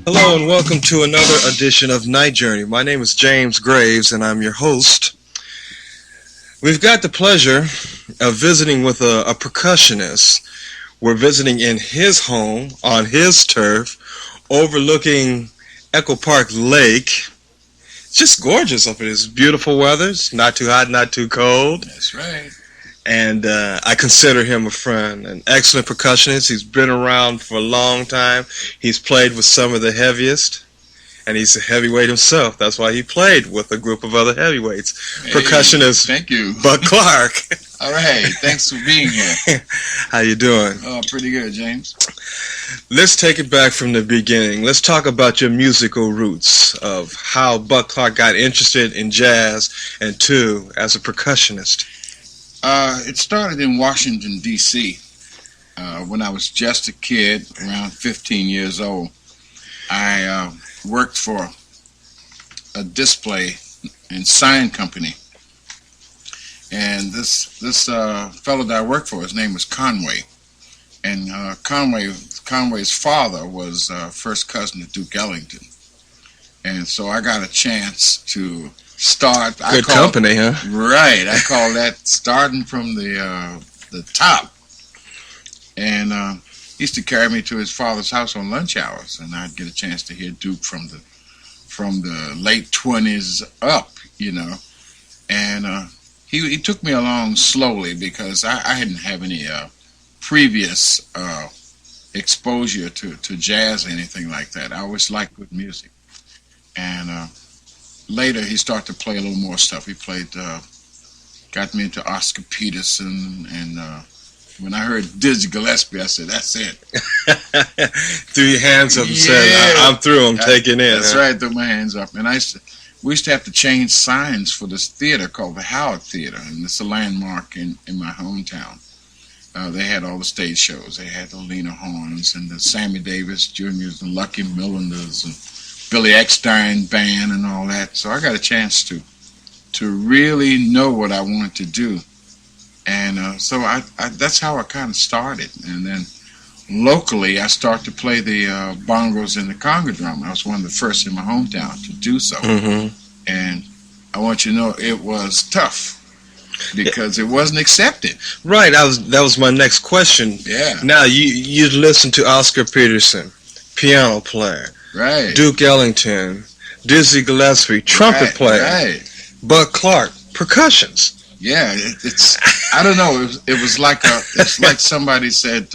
Hello and welcome to another edition of Night Journey. My name is James Graves and I'm your host. We've got the pleasure of visiting with a percussionist. We're visiting in his home, on his turf, overlooking Echo Park Lake. It's just gorgeous up here. It's beautiful weather. It's not too hot, not too cold. That's right. And I consider him a friend, an excellent percussionist. He's been around for a long time. He's played with some of the heaviest, and he's a heavyweight himself. That's why he played with a group of other heavyweights. Hey, percussionist thank you. Buck Clarke. All right, thanks for being here. How you doing? Oh, pretty good, James. Let's take it back from the beginning. Let's talk about your musical roots of how Buck Clarke got interested in jazz and, too, as a percussionist. It started in Washington, D.C. When I was just a kid, around 15 years old. I worked for a display and sign company. And this fellow that I worked for, his name was Conway. And Conway's father was first cousin to Duke Ellington. And so I got a chance to start. Good company, huh? Right. I call that starting from the top. And he used to carry me to his father's house on lunch hours, and I'd get a chance to hear Duke from the late 20s up, you know. And he took me along slowly because I didn't have any previous exposure to jazz or anything like that. I always liked good music. And later he started to play a little more stuff. He played, got me into Oscar Peterson. And when I heard Dizzy Gillespie, I said, that's it. Threw your hands up and said, I'm through, I'm taking in. That's right, threw my hands up. And we used to have to change signs for this theater called the Howard Theater. And it's a landmark in my hometown. They had all the stage shows. They had the Lena Horns and the Sammy Davis Jr.'s and Lucky Millanders and Billy Eckstine Band and all that. So I got a chance to really know what I wanted to do. And so I that's how I kind of started. And then locally, I started to play the bongos and the conga drum. I was one of the first in my hometown to do so. Mm-hmm. And I want you to know it was tough. Because it wasn't accepted. Right, that was my next question. Yeah. Now you listen to Oscar Peterson, piano player. Right. Duke Ellington, Dizzy Gillespie, trumpet player. Right. Bud Clarke, percussions. Yeah, it's I don't know. It was like it's like somebody said,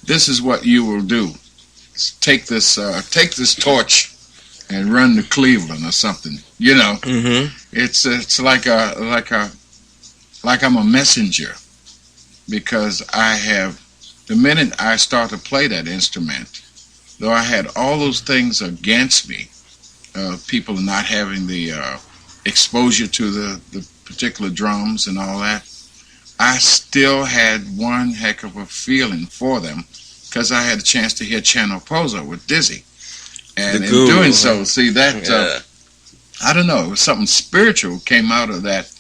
"This is what you will do. Take this torch and run to Cleveland or something." You know. Mm-hmm. It's like I'm a messenger, because the minute I start to play that instrument, though I had all those things against me, people not having the exposure to the particular drums and all that, I still had one heck of a feeling for them, because I had a chance to hear Channel Posa with Dizzy. And in doing so, see that, I don't know, it was something spiritual came out of that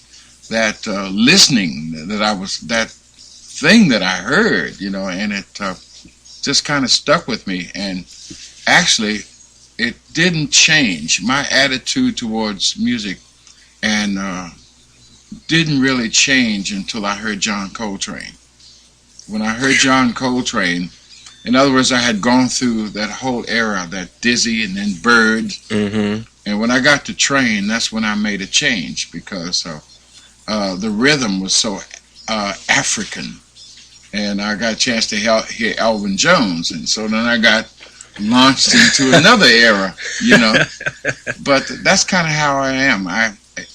listening, that thing that I heard, and it just kind of stuck with me. And actually, it didn't change my attitude towards music, and didn't really change until I heard John Coltrane. When I heard John Coltrane, in other words, I had gone through that whole era, that Dizzy and then Bird, mm-hmm. And when I got to Train, that's when I made a change, because the rhythm was so African, and I got a chance to hear Elvin Jones, and so then I got launched into another era, But that's kind of how I am.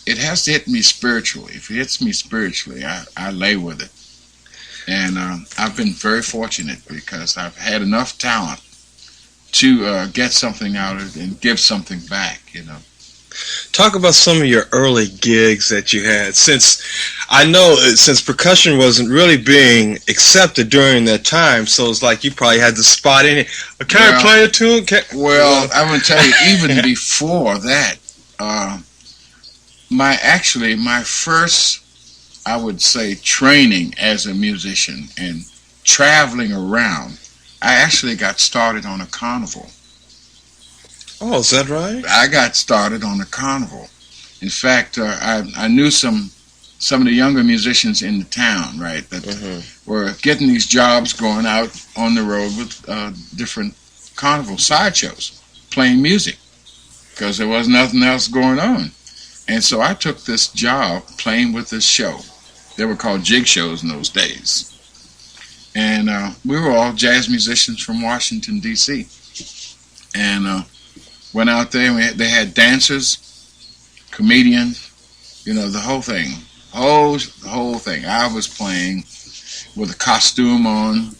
It has to hit me spiritually. If it hits me spiritually, I lay with it. And I've been very fortunate, because I've had enough talent to get something out of it and give something back, Talk about some of your early gigs that you had, since percussion wasn't really being accepted during that time, so it's like you probably had the spot in it. Can I play a tune? I'm going to tell you, even before that, my first, I would say, training as a musician and traveling around, I actually got started on a carnival. Oh, is that right? I got started on a carnival. In fact, I knew some of the younger musicians in the town, right, that mm-hmm. were getting these jobs going out on the road with different carnival sideshows, playing music, because there was nothing else going on. And so I took this job playing with this show. They were called jig shows in those days. And we were all jazz musicians from Washington, D.C. And went out there, and they had dancers, comedians, the whole thing. The whole thing. I was playing with a costume on,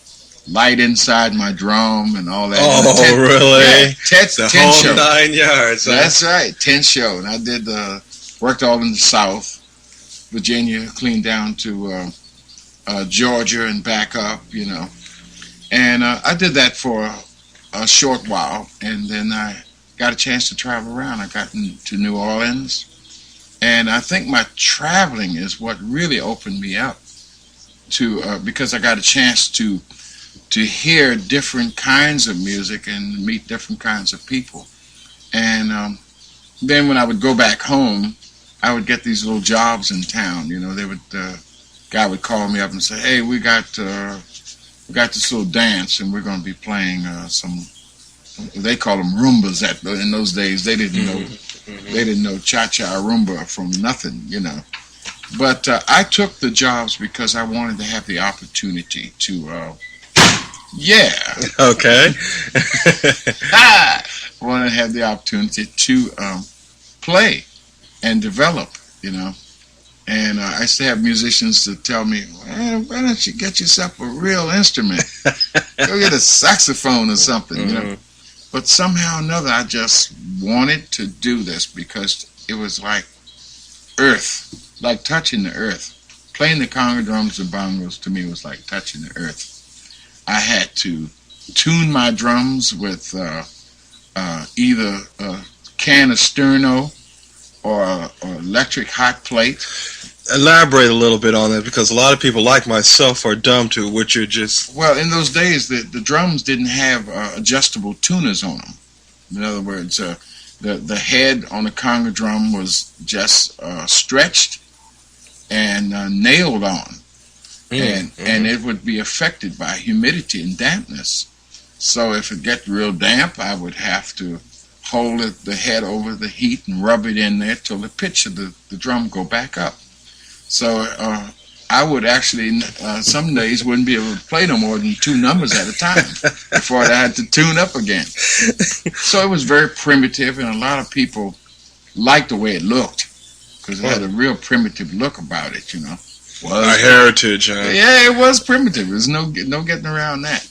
light inside my drum and all that. Oh, really? Yeah, the whole show. 9 yards. Huh? That's right, 10 show. And I worked all in the South, Virginia, clean down to Georgia and back up, And I did that for a short while, and then I got a chance to travel around. I got to New Orleans, and I think my traveling is what really opened me up to, because I got a chance to hear different kinds of music and meet different kinds of people. And then when I would go back home, I would get these little jobs in town. Guy would call me up and say, "Hey, we got this little dance, and we're going to be playing some." They call them rumbas. In those days, they didn't know. Mm-hmm. They didn't know cha-cha rumba from nothing, But I took the jobs because I wanted to have the opportunity Yeah. Okay. I want to have the opportunity to play and develop, you know. And I used to have musicians to tell me, well, why don't you get yourself a real instrument? Go get a saxophone or something, you know. But somehow or another, I just wanted to do this because it was like earth, like touching the earth. Playing the conga drums and bongos to me was like touching the earth. I had to tune my drums with either a can of Sterno or electric hot plate. Elaborate a little bit on that, because a lot of people like myself are dumb to what you're just. Well, in those days, the drums didn't have adjustable tuners on them. In other words, the head on the conga drum was just stretched and nailed on, and it would be affected by humidity and dampness. So if it got real damp, I would have to hold the head over the heat and rub it in there till the pitch of the drum go back up. So I would actually, some days, wouldn't be able to play no more than 2 numbers at a time before I had to tune up again. So it was very primitive, and a lot of people liked the way it looked because it had a real primitive look about it, you know. Our heritage, huh? Yeah, it was primitive. There's no getting around that.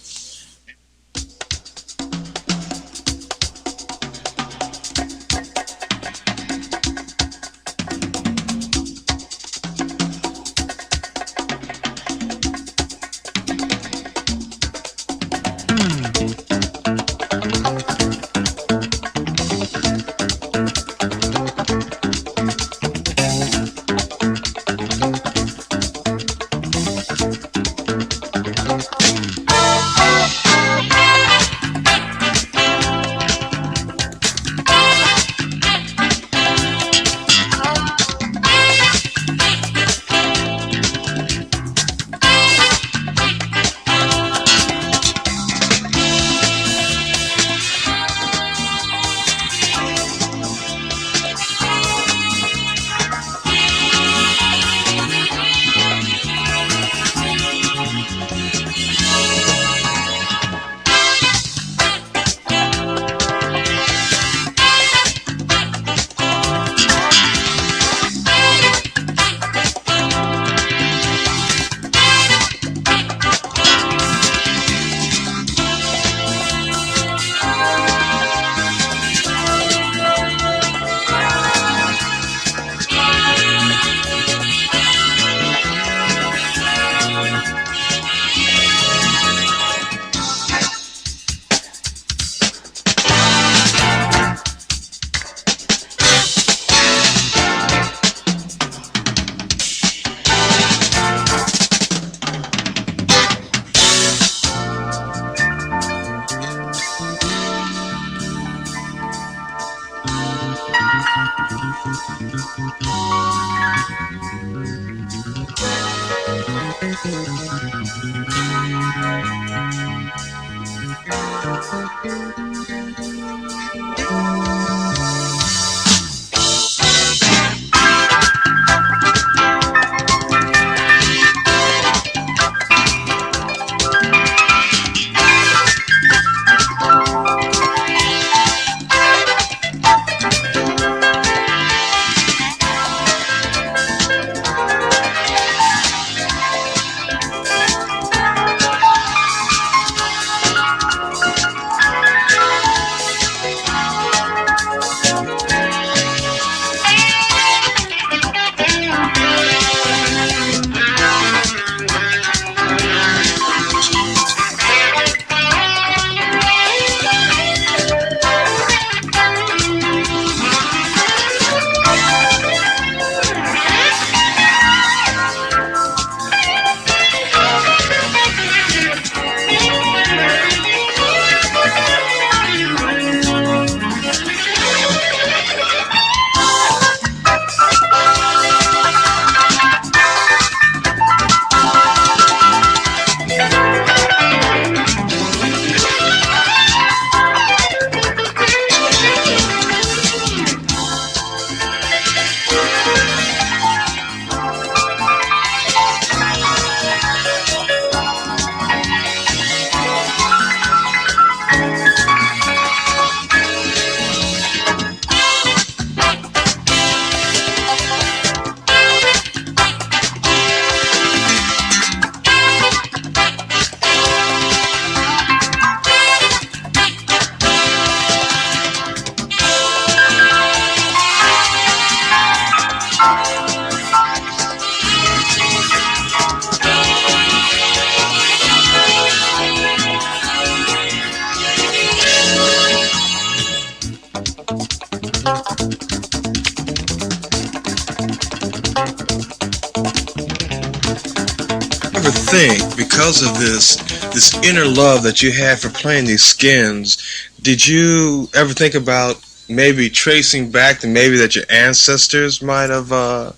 think because of this inner love that you had for playing these skins, did you ever think about maybe tracing back to maybe that your ancestors might have? Well,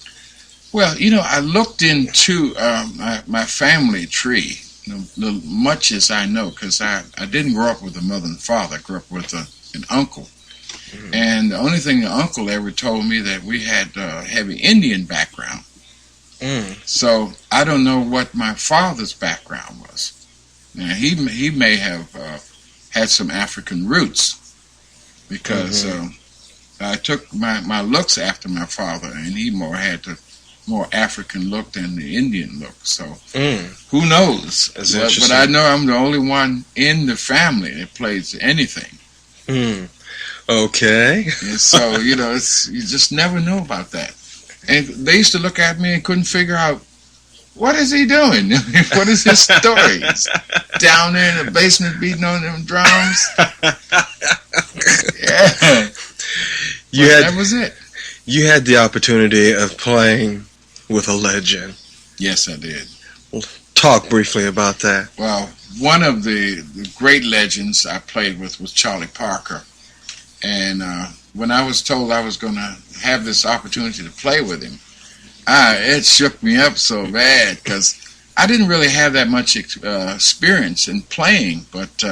I looked into my family tree, much as I know, because I didn't grow up with a mother and father. I grew up with an uncle. Mm-hmm. And the only thing the uncle ever told me that we had a heavy Indian background. So I don't know what my father's background was. Now, he may have had some African roots, because I took my looks after my father, and he had the more African look than the Indian look. So who knows? But I know I'm the only one in the family that plays anything. Okay. And so you just never know about that. And they used to look at me and couldn't figure out, what is he doing? What is his story? He's down there in the basement beating on them drums. Yeah. That was it. You had the opportunity of playing with a legend. Yes, I did. Well, talk briefly about that. Well, one of the great legends I played with was Charlie Parker. And when I was told I was going to have this opportunity to play with him, it shook me up so bad, because I didn't really have that much experience in playing, but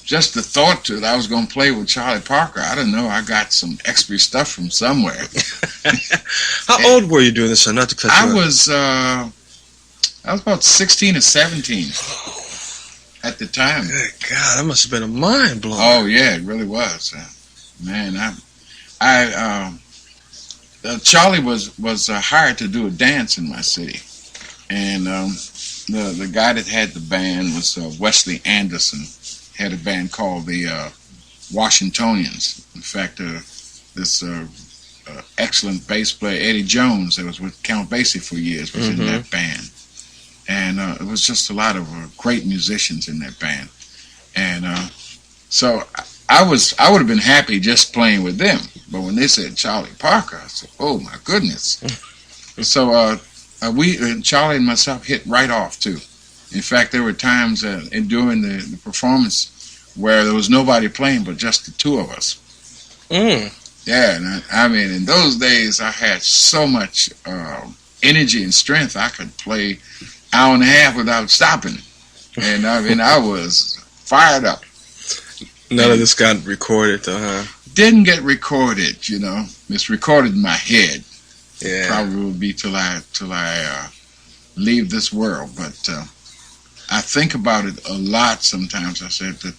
just the thought that I was going to play with Charlie Parker, I don't know, I got some extra stuff from somewhere. How old were you doing this? Not to cut you off. I was about 16 or 17 at the time. Good God, that must have been a mind blower. Oh yeah, it really was. Man, Charlie was hired to do a dance in my city, and the guy that had the band was Wesley Anderson. Had a band called the Washingtonians. In fact, this excellent bass player Eddie Jones, that was with Count Basie for years, was in that band, and it was just a lot of great musicians in that band, and so I would have been happy just playing with them, but when they said Charlie Parker, I said, oh my goodness. So Charlie and myself hit right off too. In fact, there were times during the performance where there was nobody playing but just the two of us. Yeah, and I mean, in those days, I had so much energy and strength. I could play an hour and a half without stopping. And I mean, I was fired up. None of this got recorded, though, huh? Didn't get recorded, It's recorded in my head. Yeah. Probably will be till I leave this world, but I think about it a lot sometimes. I said that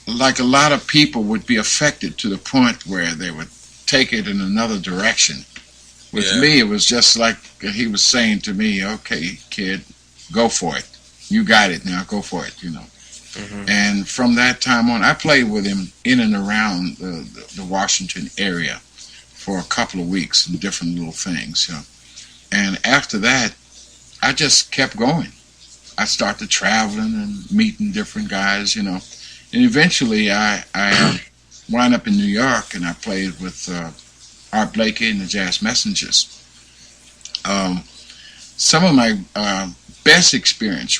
like a lot of people would be affected to the point where they would take it in another direction. With me, it was just like he was saying to me, okay, kid, go for it. You got it now, go for it, And from that time on, I played with him in and around the Washington area for a couple of weeks in different little things, And after that, I just kept going. I started traveling and meeting different guys, And eventually I wound up in New York, and I played with Art Blakey and the Jazz Messengers. Some of my best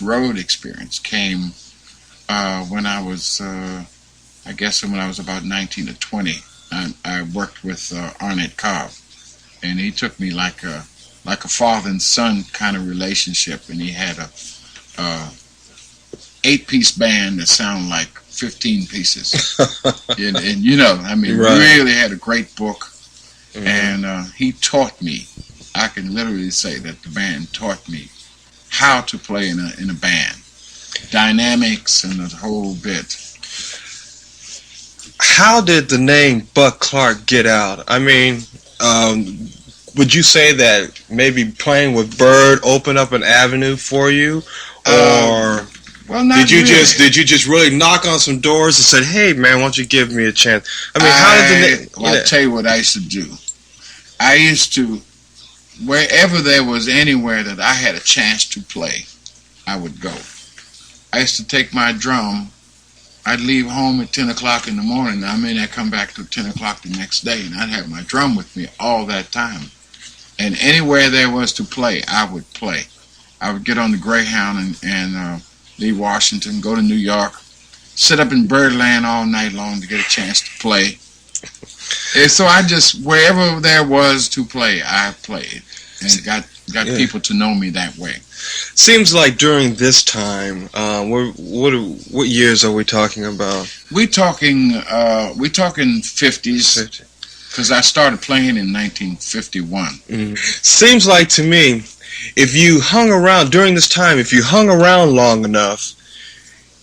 road experience, came when I was, when I was about 19 or 20. I worked with Arnett Cobb, and he took me like a father and son kind of relationship, and he had a 8-piece band that sounded like 15 pieces. and really had a great book. And he taught me, I can literally say that the band taught me how to play in a band, dynamics and the whole bit. How did the name Buck Clarke get out? I mean, would you say that maybe playing with Bird opened up an avenue for you, or not did you really. did you just really knock on some doors and said, "Hey, man, why don't you give me a chance?" I mean, how did the name? Well, I'll tell you what I used to do. I used to, wherever there was anywhere that I had a chance to play, I would go. I used to take my drum. I'd leave home at 10 o'clock in the morning. I may not come back till 10 o'clock the next day, and I'd have my drum with me all that time. and anywhere there was to play, I would play. I would get on the Greyhound and leave Washington, go to New York, sit up in Birdland all night long to get a chance to play. And so I just, wherever there was to play, I played and got Yeah. people to know me that way. Seems like during this time, what years are we talking about? We talking 50s, 50. because I started playing in 1951. Seems like to me, if you hung around during this time, if you hung around long enough,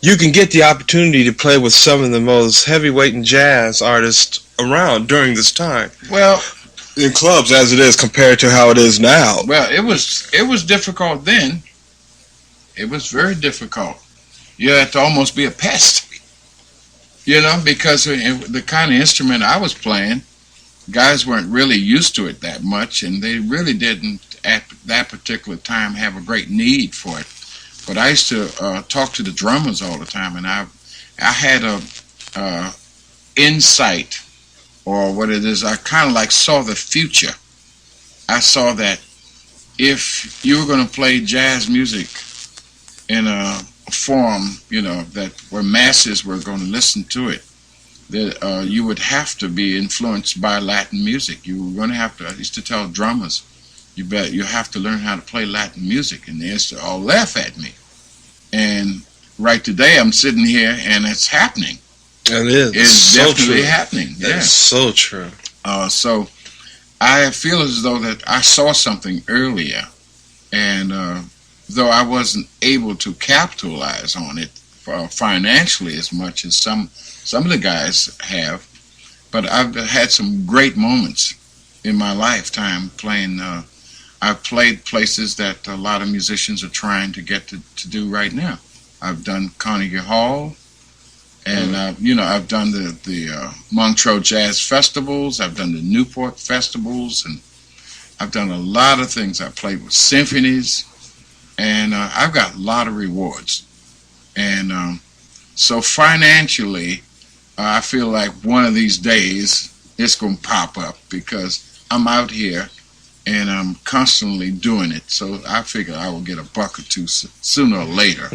you can get the opportunity to play with some of the most heavyweight and jazz artists around during this time. Well, In clubs as it is compared to how it is now. it was difficult then. It was very difficult. You had to almost be a pest, because the kind of instrument I was playing, guys weren't really used to it that much, and they really didn't at that particular time have a great need for it. But I used to talk to the drummers all the time, and I had a insight, or what it is. I kind of like saw the future. I saw that if you were going to play jazz music in a form, that where masses were going to listen to it, that you would have to be influenced by Latin music. You were going to have to. I used to tell drummers, you have to learn how to play Latin music, and they used to all laugh at me. And right today, I'm sitting here, and it's happening. It is. It's so definitely true. happening. Yeah. It's so true. So I feel as though that I saw something earlier, and though I wasn't able to capitalize on it financially as much as some of the guys have, but I've had some great moments in my lifetime playing. I've played places that a lot of musicians are trying to get to do right now. I've done Carnegie Hall, and I've done the Montreux Jazz Festivals. I've done the Newport Festivals, and I've done a lot of things. I've played with symphonies, and I've got a lot of rewards. And so financially, I feel like one of these days it's going to pop up, because I'm out here and I'm constantly doing it. So I figure I will get a buck or two sooner or later.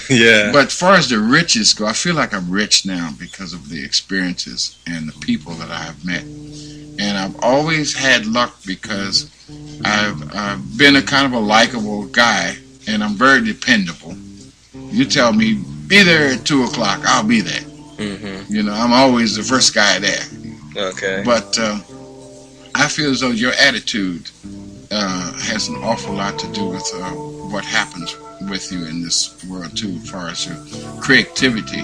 Yeah. But as far as the riches go, I feel like I'm rich now because of the experiences and the people that I've met. And I've always had luck because I've been a kind of a likable guy, and I'm very dependable. You tell me, be there at 2 o'clock, I'll be there. I'm always the first guy there. Okay. But I feel as though your attitude has an awful lot to do with what happens with you in this world too, as far as your creativity,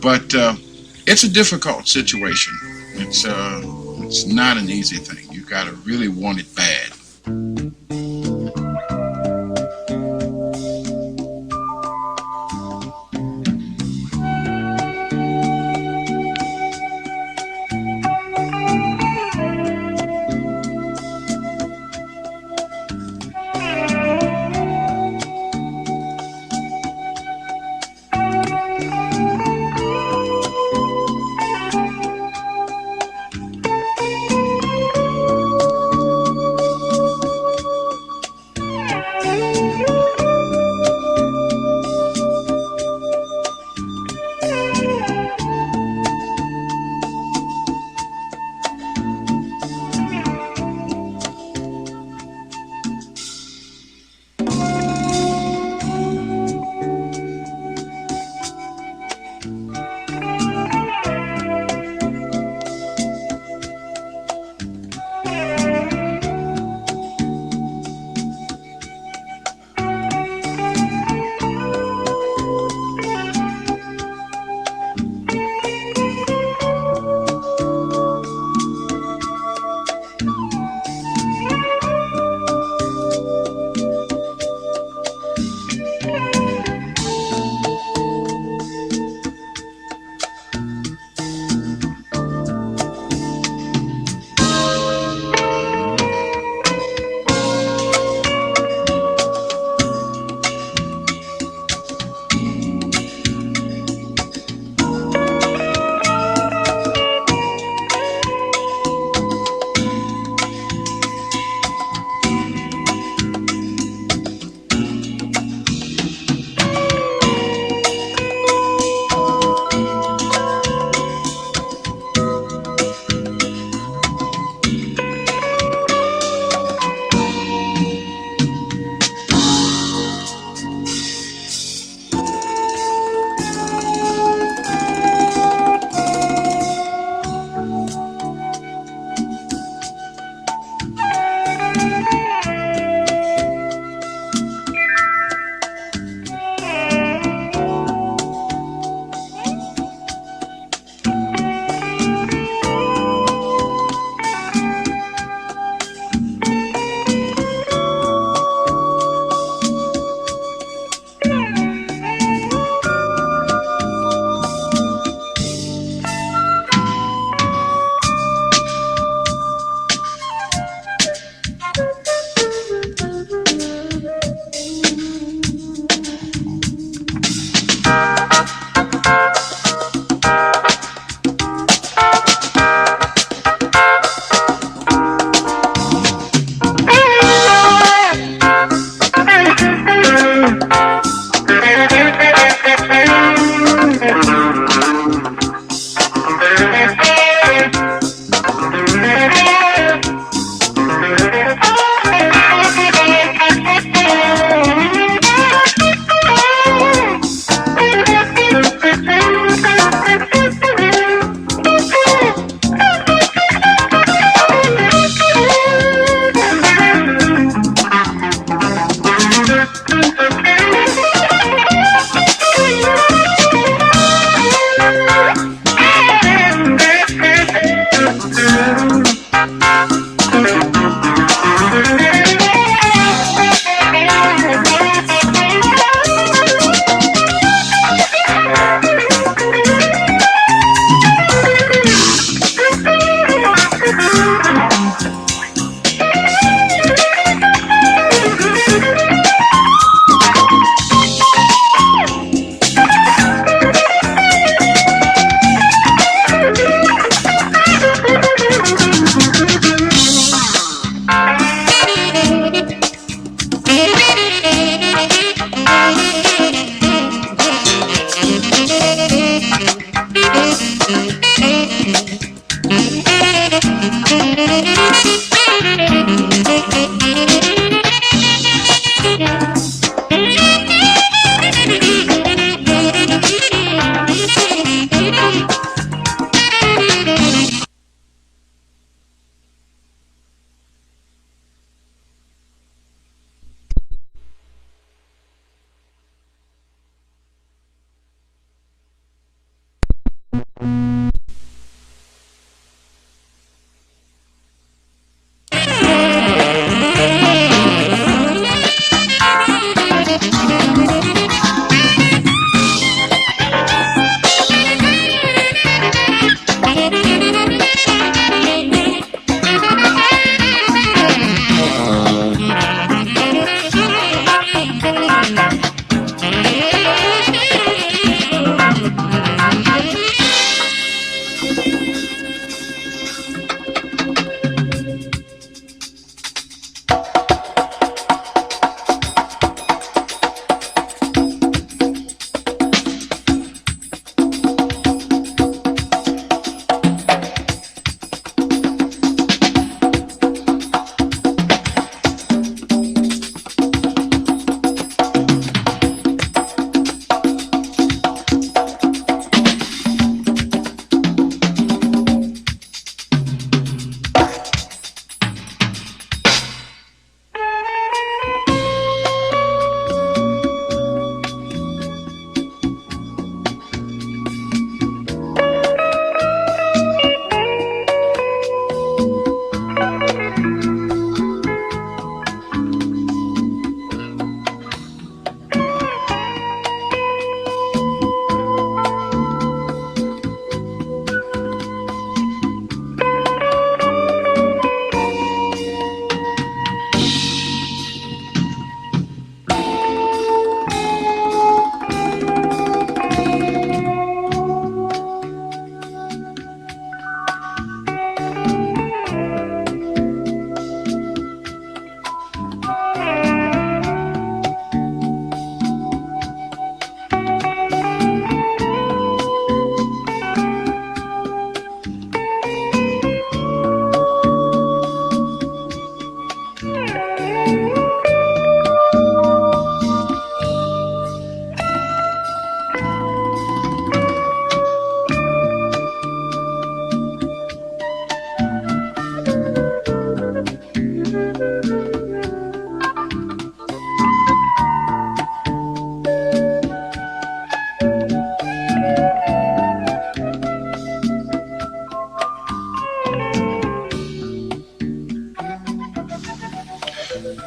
But it's a difficult situation. It's not an easy thing. You got to really want it bad.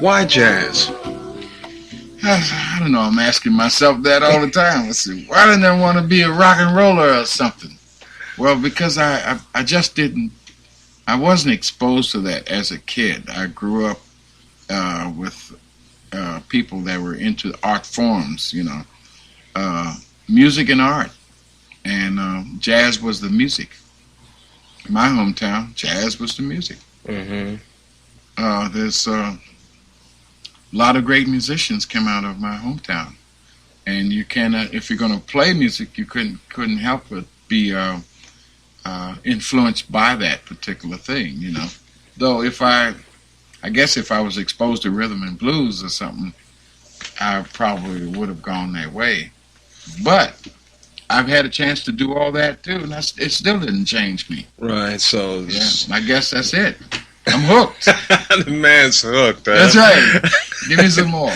Why jazz? I don't know. I'm asking myself that all the time. Let's see. Why didn't I want to be a rock and roller or something? Well, because I just didn't. I wasn't exposed to that as a kid. I grew up with people that were into art forms, music and art, and jazz was the music. In my hometown, jazz was the music. Mm-hmm. There's a lot of great musicians come out of my hometown, and you cannot, if you're going to play music, you couldn't help but be influenced by that particular thing, Though I guess if I was exposed to rhythm and blues or something, I probably would have gone that way. But I've had a chance to do all that too, and it still didn't change me. Right, so... Yeah, I guess that's it. I'm hooked. The man's hooked. Huh? That's right. Give me some more.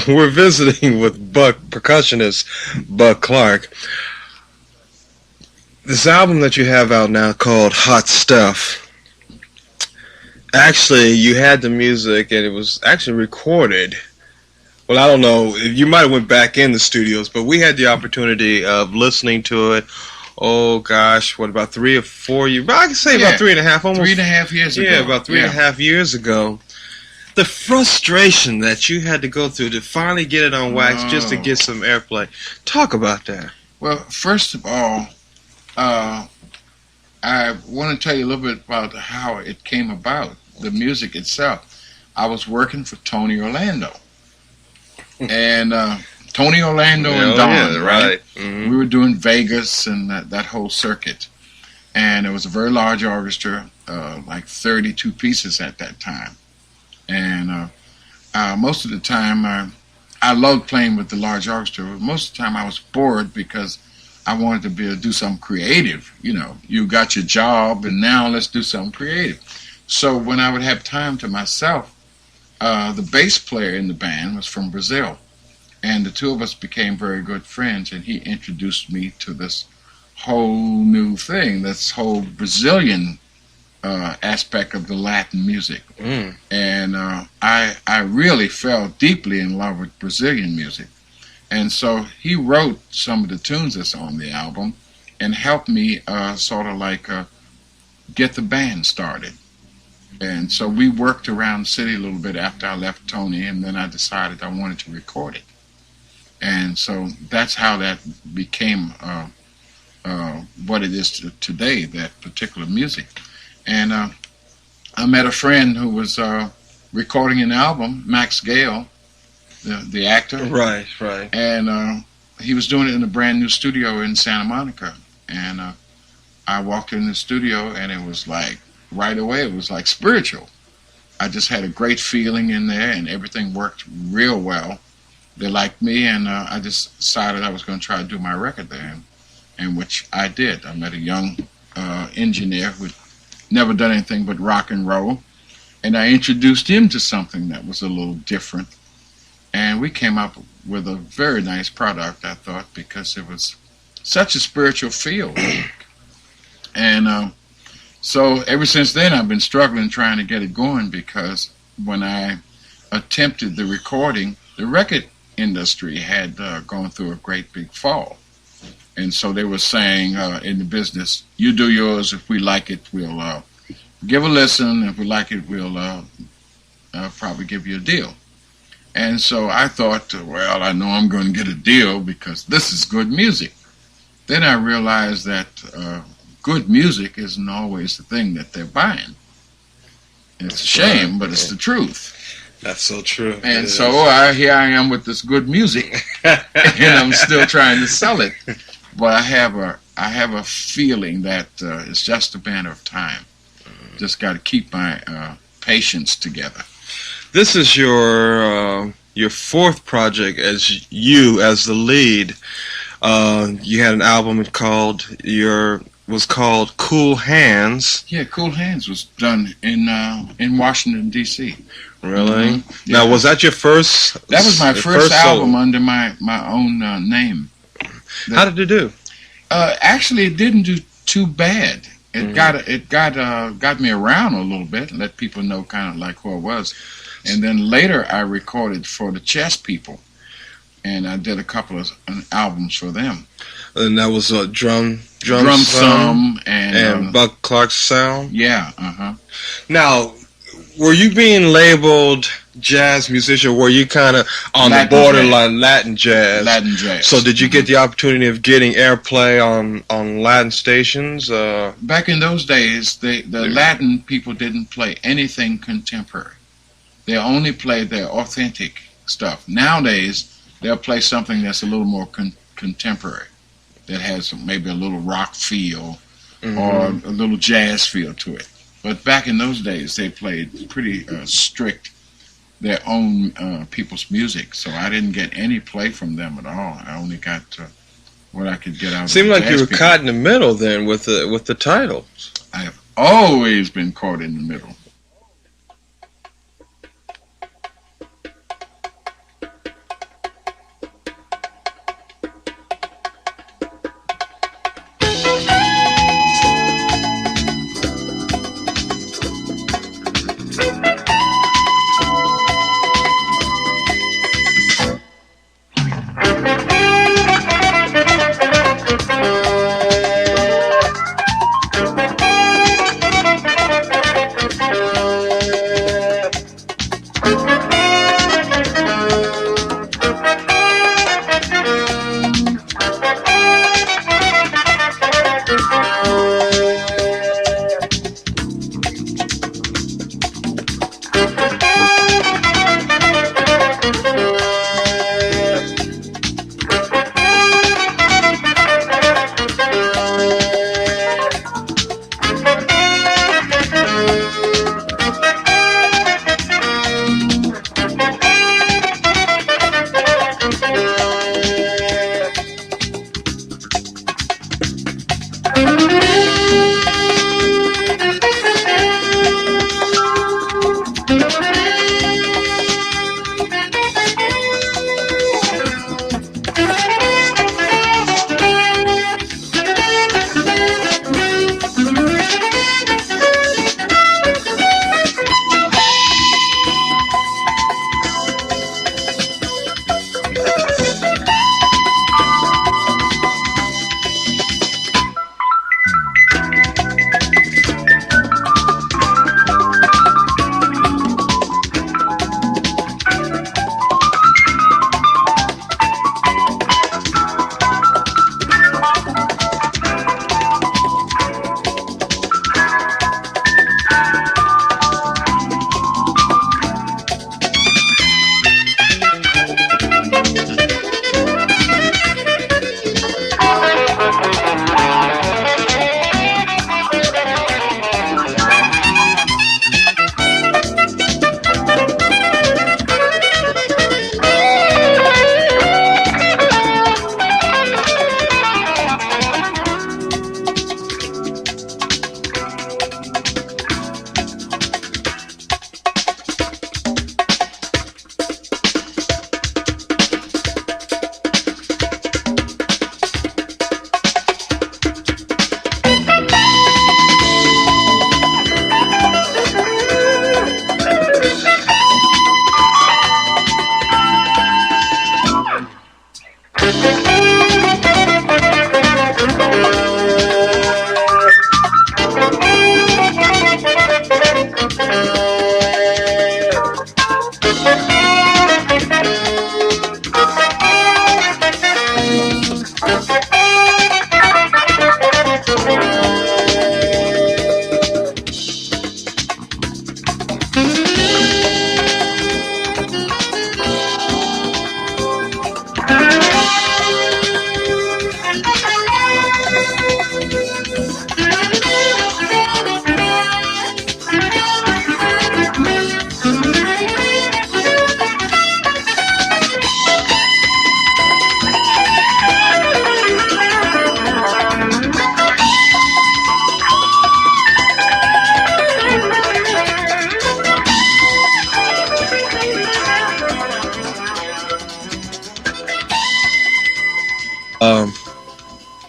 We're visiting with percussionist Buck Clarke. This album that you have out now called Hot Stuff, actually, you had the music and it was actually recorded. Well, I don't know. You might have went back in the studios, but we had the opportunity of listening to it. Oh, gosh, what, about 3 or 4 years? I can say about 3.5, almost. 3.5 years ago. Yeah, about 3.5 years ago. The frustration that you had to go through to finally get it on wax just to get some airplay. Talk about that. Well, first of all, I want to tell you a little bit about how it came about, the music itself. I was working for Tony Orlando. And Tony Orlando and Don, right? Mm-hmm. We were doing Vegas and that whole circuit. And it was a very large orchestra, like 32 pieces at that time. And most of the time, I loved playing with the large orchestra. Most of the time I was bored because I wanted to be able to do something creative. You got your job and now let's do something creative. So when I would have time to myself, the bass player in the band was from Brazil. And the two of us became very good friends, and he introduced me to this whole new thing, this whole Brazilian aspect of the Latin music. Mm. And I really fell deeply in love with Brazilian music. And so he wrote some of the tunes that's on the album and helped me sort of like get the band started. And so we worked around the city a little bit after I left Tony, and then I decided I wanted to record it. And so that's how that became what it is today, that particular music. And I met a friend who was recording an album, Max Gale, the actor. Right. And he was doing it in a brand new studio in Santa Monica. And I walked in the studio, and it was like, right away, it was like spiritual. I just had a great feeling in there, and everything worked real well. They liked me, and I just decided I was going to try to do my record there, and which I did. I met a young engineer who had never done anything but rock and roll, and I introduced him to something that was a little different, and we came up with a very nice product, I thought, because it was such a spiritual feel. And so ever since then, I've been struggling trying to get it going, because when I attempted the recording, the record industry had gone through a great big fall. And so they were saying in the business, you do yours. If we like it, we'll give a listen. If we like it, we'll probably give you a deal. And so I thought, well, I know I'm going to get a deal because this is good music. Then I realized that good music isn't always the thing that they're buying. It's a shame, but it's the truth. That's so true. And so here I am with this good music, and I'm still trying to sell it. But I have a feeling that it's just a matter of time. Just got to keep my patience together. This is your fourth project as the lead. You had an album called Cool Hands. Yeah, Cool Hands was done in Washington, D.C. Really? Mm-hmm. Yeah. Now, was that your first? That was my first album under my own name. How did it do? Actually, it didn't do too bad. It got me around a little bit and let people know kind of like who I was. And then later I recorded for the Chess People, and I did a couple of albums for them. And that was a drum Some and Buck Clark's sound. Yeah. Now, were you being labeled jazz musician? Or were you kind of on Latin the borderline Latin jazz? Latin jazz. So did you get the opportunity of getting airplay on Latin stations? Back in those days, the Latin people didn't play anything contemporary. They only played their authentic stuff. Nowadays, they'll play something that's a little more contemporary, that has maybe a little rock feel or a little jazz feel to it. But back in those days, they played pretty strict, their own people's music. So I didn't get any play from them at all. I only got what I could get out of Seemed the like jazz you were people. caught in the middle then with the titles. I have always been caught in the middle.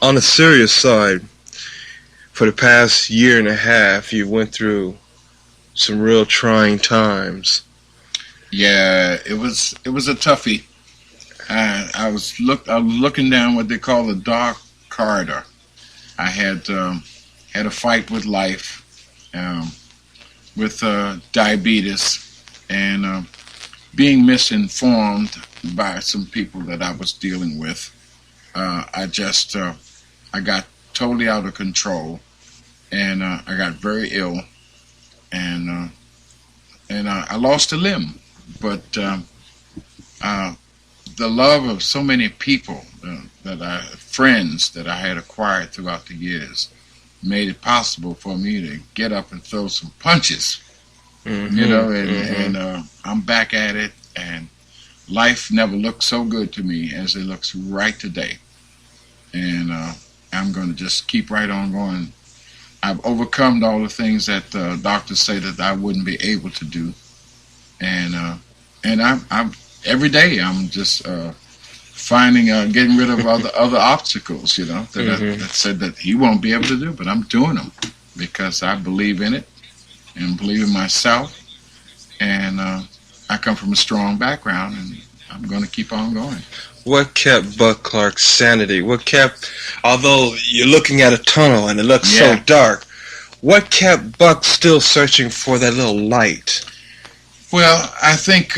On the serious side, for the past year and a half, you went through some real trying times. Yeah, it was a toughie. I was looking down what they call the dark corridor. I had a fight with life, um, with diabetes, and being misinformed by some people that I was dealing with. I got totally out of control, and I got very ill, and I lost a limb. But uh, the love of so many people, friends that I had acquired throughout the years, made it possible for me to get up and throw some punches. I'm back at it, and life never looked so good to me as it looks right today. And I'm going to just keep right on going. I've overcome all the things that doctors say that I wouldn't be able to do, and I'm every day I'm just finding getting rid of other obstacles, that said that he won't be able to do, but I'm doing them because I believe in it and believe in myself, and I come from a strong background, and I'm going to keep on going. What kept Buck Clark's sanity? Although you're looking at a tunnel and it looks so Yeah. dark, what kept Buck still searching for that little light? Well, I think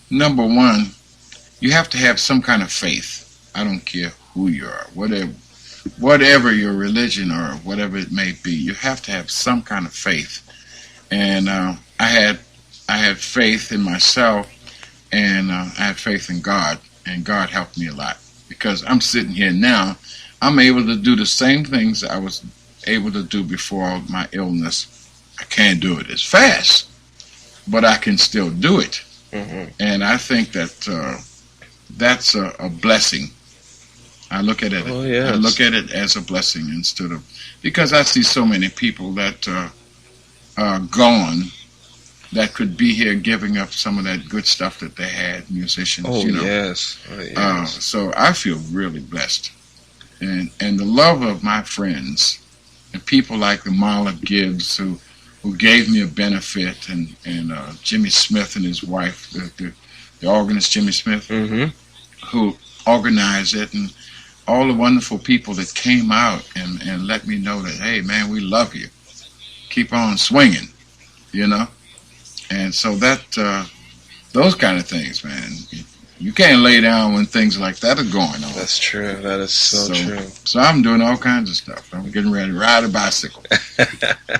number one, you have to have some kind of faith. I don't care who you are, whatever your religion or whatever it may be. You have to have some kind of faith. And I had faith in myself, and I had faith in God, and God helped me a lot because I'm sitting here now. I'm able to do the same things I was able to do before my illness. I can't do it as fast, but I can still do it. Hmm. And I think that that's a blessing. Oh, I look yes. at it as a blessing instead of, because I see so many people that are gone that could be here giving up some of that good stuff that they had, musicians, Oh, you know. yes. Oh, yes. So I feel really blessed, and the love of my friends and people like the Marla Gibbs who gave me a benefit, and Jimmy Smith and his wife, the organist Jimmy Smith, Hmm. who organized it, and all the wonderful people that came out and let me know that, hey man, we love you, keep on swinging, you know. And so that those kind of things, man, you can't lay down when things like that are going on. That's true. That is so true. So I'm doing all kinds of stuff. I'm getting ready to ride a bicycle. I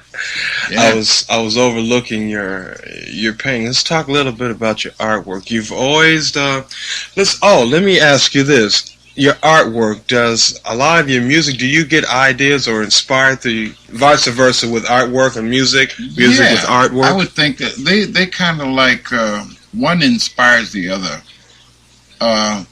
Yeah. was overlooking your painting. Let's talk a little bit about your artwork. You've always let me ask you this. Your artwork, does a lot of your music, do you get ideas or inspired through vice versa with artwork and music with Yeah, I artwork? would think that they kind of like one inspires the other. Uh,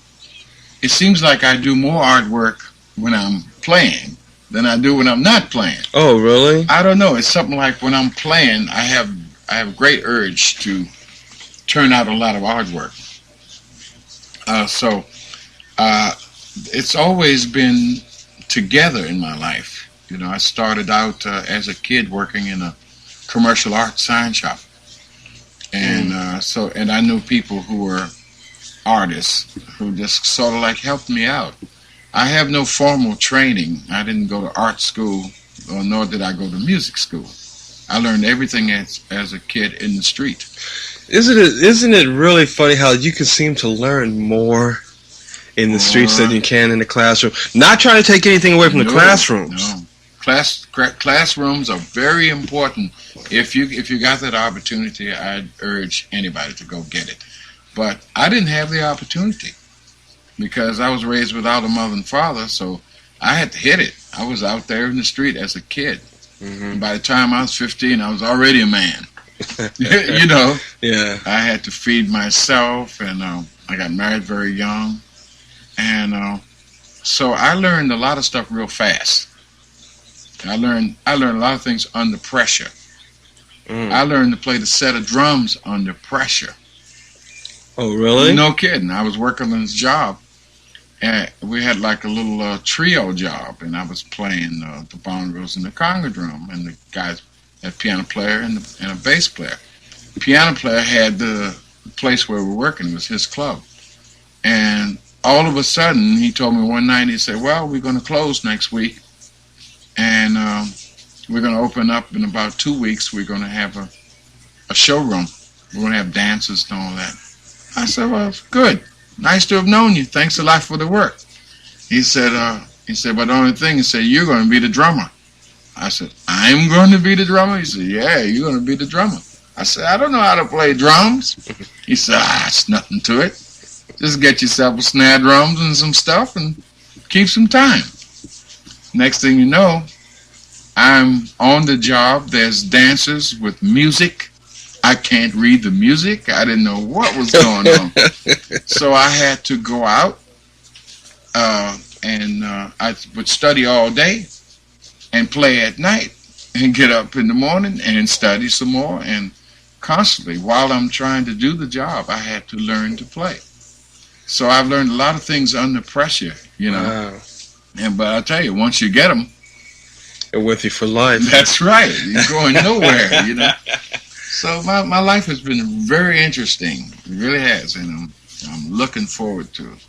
it seems like I do more artwork when I'm playing than I do when I'm not playing. Oh, really? I don't know. It's something like when I'm playing, I have a great urge to turn out a lot of artwork. So it's always been together in my life. You know, I started out as a kid working in a commercial art sign shop, and and I knew people who were artists who just sort of like helped me out. I have no formal training. I didn't go to art school, or nor did I go to music school. I learned everything as a kid in the street. Isn't it really funny how you can seem to learn more in the streets than Or you can in the classroom? Not trying to take anything away from the no, classrooms. no. Classrooms are very important. If you got that opportunity, I'd urge anybody to go get it. But I didn't have the opportunity because I was raised without a mother and father, so I had to hit it. I was out there in the street as a kid. Hmm. And by the time I was 15, I was already a man. You know, Yeah. I had to feed myself, and I got married very young, and so I learned a lot of stuff real fast. I learned a lot of things under pressure. I Mm. learned to play the set of drums under pressure. Oh, really? No kidding. I was working on this job, and we had like a little trio job, and I was playing the bongos and the conga drum, and the guys had piano player and a bass player. Piano player had the place where we're working. It was his club. And all of a sudden, he told me one night, he said, well, we're going to close next week. And we're going to open up in about 2 weeks. We're going to have a showroom. We're going to have dances and all that. I said, well, good. Nice to have known you. Thanks a lot for the work. He said, but the only thing, he said, you're going to be the drummer. I said, I'm going to be the drummer? He said, yeah, you're going to be the drummer. I said, I don't know how to play drums. He said, it's nothing to it. Just get yourself a snare drums and some stuff and keep some time. Next thing you know, I'm on the job. There's dancers with music. I can't read the music. I didn't know what was going on. So I had to go out and I would study all day and play at night and get up in the morning and study some more. And constantly, while I'm trying to do the job, I had to learn to play. So I've learned a lot of things under pressure, you know. Wow. But I'll tell you, once you get them, They're with you for life. that's right. You're going nowhere, you know. So my life has been very interesting. It really has, and I'm looking forward to it.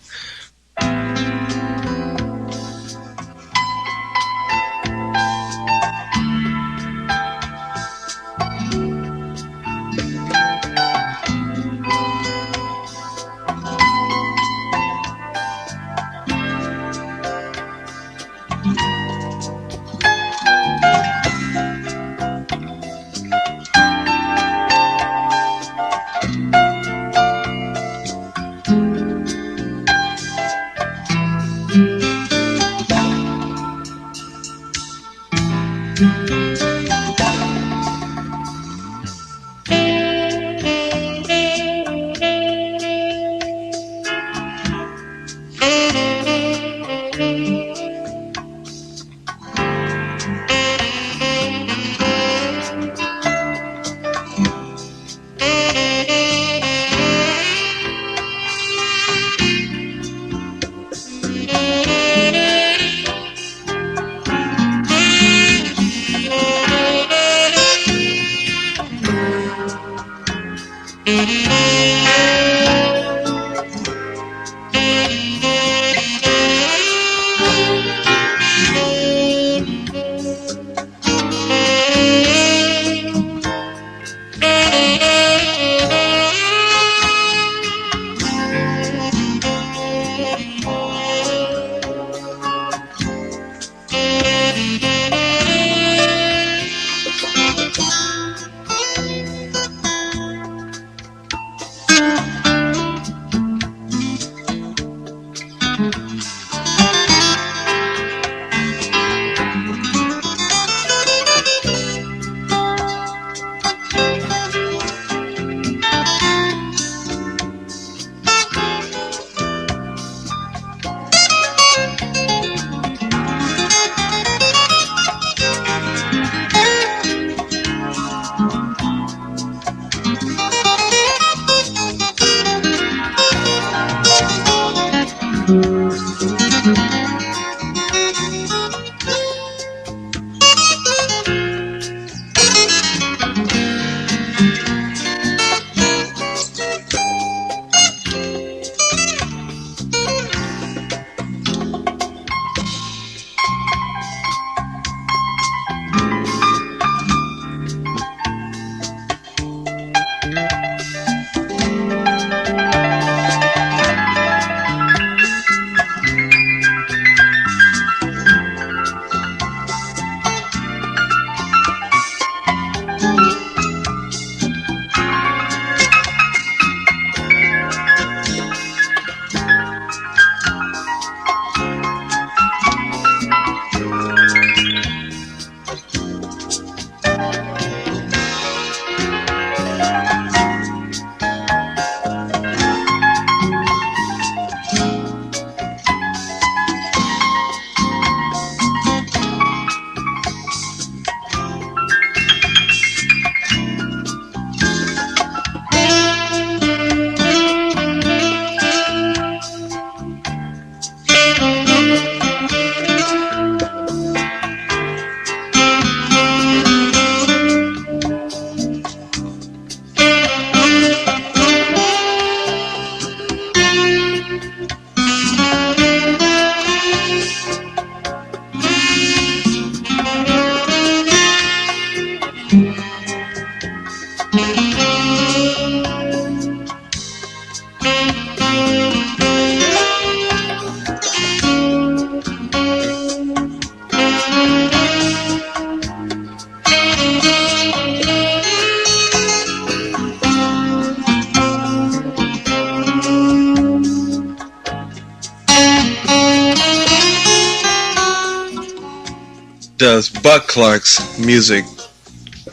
does Buck Clark's music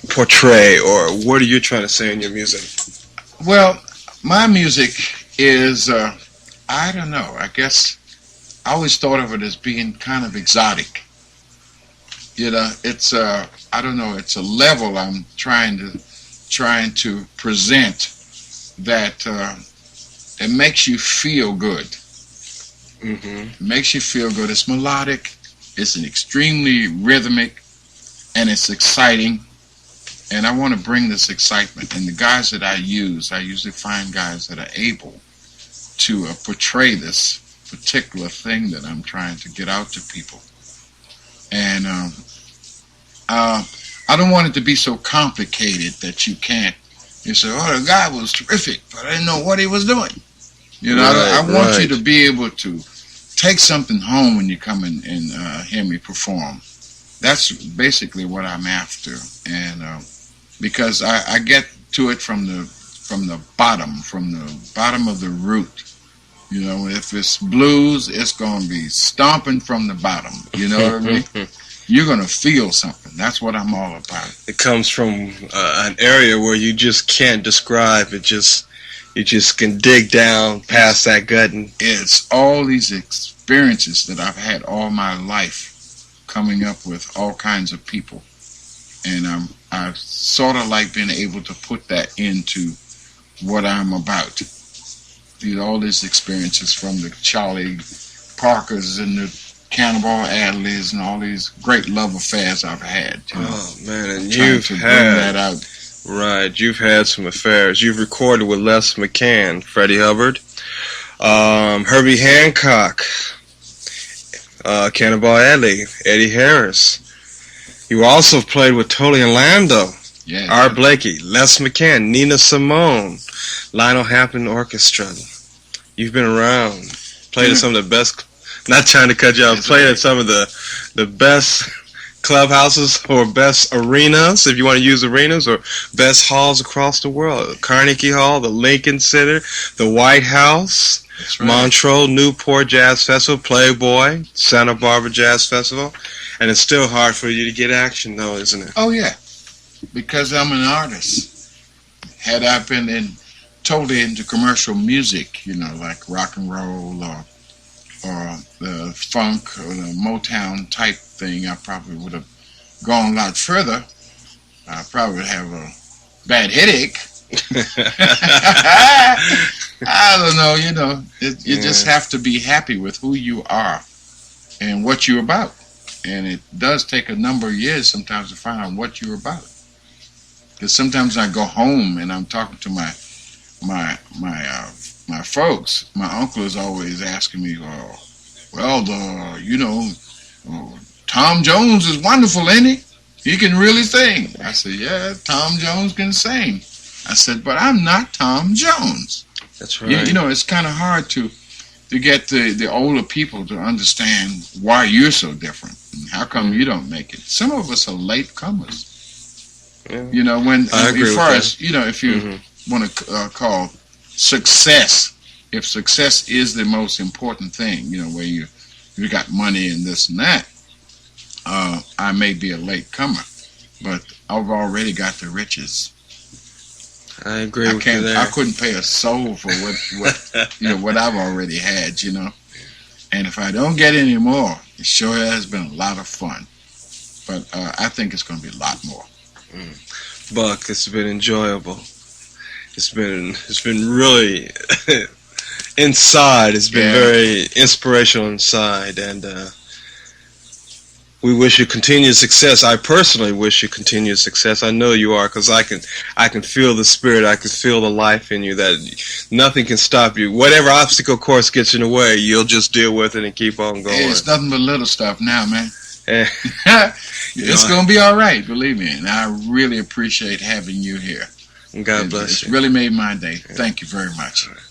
portray, or what are you trying to say in your music? Well, my music is, I don't know, I guess I always thought of it as being kind of exotic. You know, it's, I don't know, it's a level I'm trying to present that it makes you feel good. It makes you feel good. It's melodic, it's an extremely rhythmic, and it's exciting. And I want to bring this excitement. And the guys that I usually find guys that are able to portray this particular thing that I'm trying to get out to people. And I don't want it to be so complicated that you can't. You say, "Oh, the guy was terrific, but I didn't know what he was doing." You know, I want you to be able to take something home when you come and hear me perform. That's basically what I'm after, and because I get to it from the bottom of the root. You know, if it's blues, it's going to be stomping from the bottom. You know what I mean? You're going to feel something. That's what I'm all about. It comes from an area where you just can't describe it. You just can dig down past that gut. And it's all these experiences that I've had all my life, coming up with all kinds of people, and I sort of like being able to put that into what I'm about. All these experiences from the Charlie Parkers and the Cannonball Adleys and all these great love affairs I've had. You know, oh man, and you've had bring that out. Right, you've had some affairs. You've recorded with Les McCann, Freddie Hubbard, Herbie Hancock, Cannonball Adley, Eddie Harris. You also played with Tony Orlando, Art Blakey, Les McCann, Nina Simone, Lionel Hampton Orchestra. You've been around, played at some of the best. Not trying to cut you off. Played at some of the best clubhouses or best arenas, if you want to use arenas, or best halls across the world. Carnegie Hall, the Lincoln Center, the White House, Montreux, Newport Jazz Festival, Playboy, Santa Barbara Jazz Festival. And it's still hard for you to get action, though, isn't it? Oh, yeah. Because I'm an artist. Had I been totally into commercial music, you know, like rock and roll or the funk or the Motown type thing, I probably would have gone a lot further. I probably would have a bad headache. I don't know, you know. You just have to be happy with who you are and what you're about. And it does take a number of years sometimes to find out what you're about. Because sometimes I go home and I'm talking to my folks. My uncle is always asking me, Tom Jones is wonderful, ain't he? He can really sing. I said, yeah, Tom Jones can sing. I said, but I'm not Tom Jones. That's right. You know, it's kind of hard to get the older people to understand why you're so different and how come you don't make it. Some of us are late comers. Yeah. You know, as far as, you know, if you want to call success, if success is the most important thing, you know, where you got money and this and that, I may be a late comer, but I've already got the riches. I agree with you there. I couldn't pay a soul for what you know, what I've already had, you know. And if I don't get any more, it sure has been a lot of fun. But I think it's going to be a lot more. Buck, it's been enjoyable. It's been really inside. It's been very inspirational inside, and we wish you continued success. I personally wish you continued success. I know you are, because I can feel the spirit. I can feel the life in you, that nothing can stop you. Whatever obstacle course gets in the way, you'll just deal with it and keep on going. Hey, it's nothing but little stuff now, man. It's going to be all right, believe me. And I really appreciate having you here. God bless you. It's really made my day. Thank you very much. Right.